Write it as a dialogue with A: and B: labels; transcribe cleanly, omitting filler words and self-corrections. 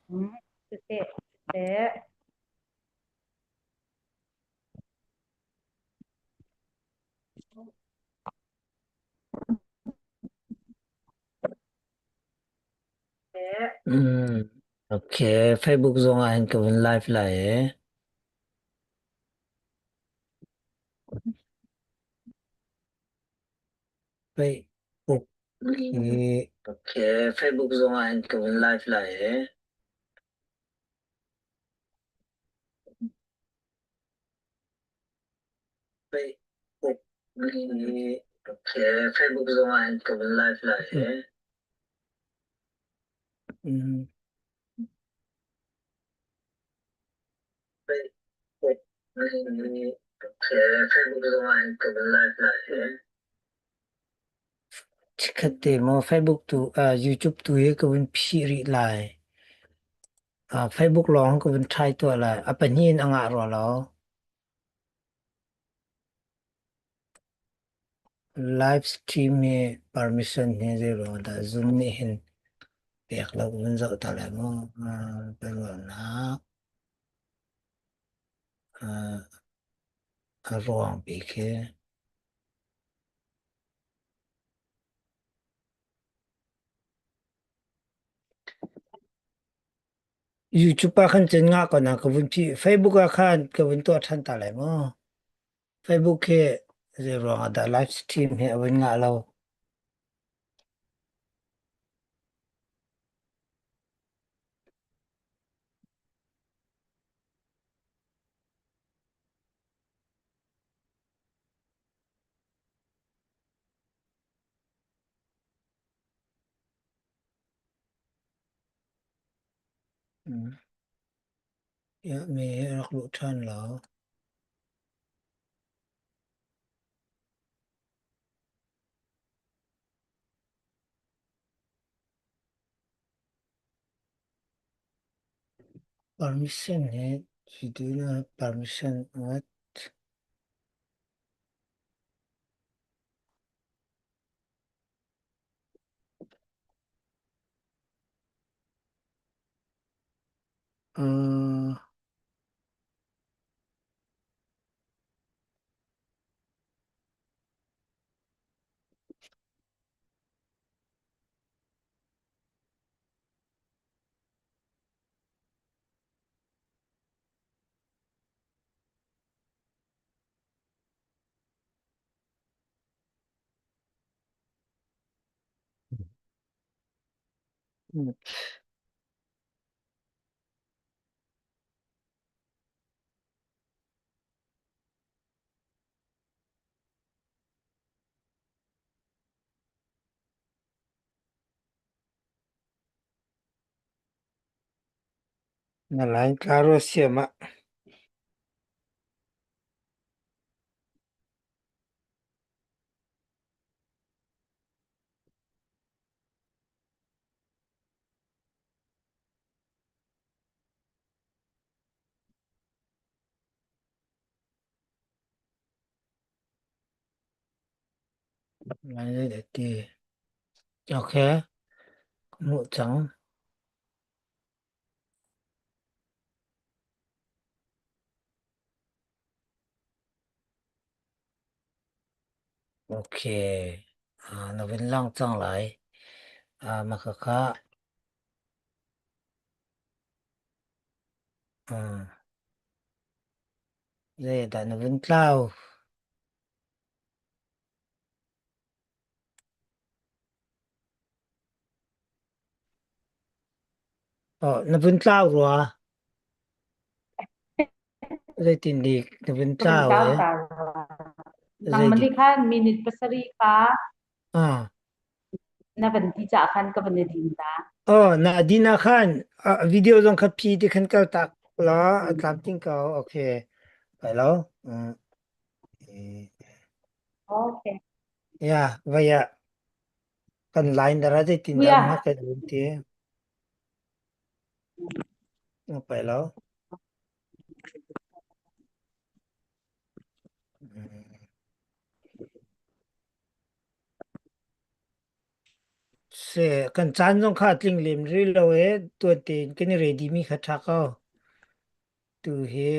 A: Thế thế thế
B: Ok, Facebook dùng anh cái vấn live lại. Facebook. Ok, Facebook dùng anh cái vấn live lại. Facebook. Ok, Facebook dùng anh cái vấn live lại. Ừ. Facebook. Ok, Facebook dùng anh cái vấn live lại. Chikate mo Facebook tu YouTube tu ye ko bin phiri lai Facebook long ko bin try to lai apanin anga ro lo live stream me permission ne de ro da zoom ne hin pek lo bin zo ta lai mo pe lo na ro ang pe ke YouTube pa khan chen nga ko na ko bin phi Facebook a khan ko bin to than ta lai mo Facebook ke ze ro da live stream he bin nga lo ya me rak lu than lo permission है video permission what uh, na line claro siama line để đi ok một trắng ok nó vẫn long trăng lại mà khá đây đã nó vẫn cao nó vẫn cao rồi đây tin đi nó vẫn
A: Kevin
B: cao ấy
A: Kautar nang
B: đây đi
A: malikan minute pasari ka
B: à
A: na banti cha khan ka banedinta
B: na Dina Khan video trong khắp phi thì khăn cao tạc lo tạm tin cao ok phải lo
A: okay
B: ya vaya kan line darah tindam ha
A: kuya
B: kan bunti apa lo se kan chan jong kha tling lim ri lo e tu tin ken ready mi kha tha ko tu he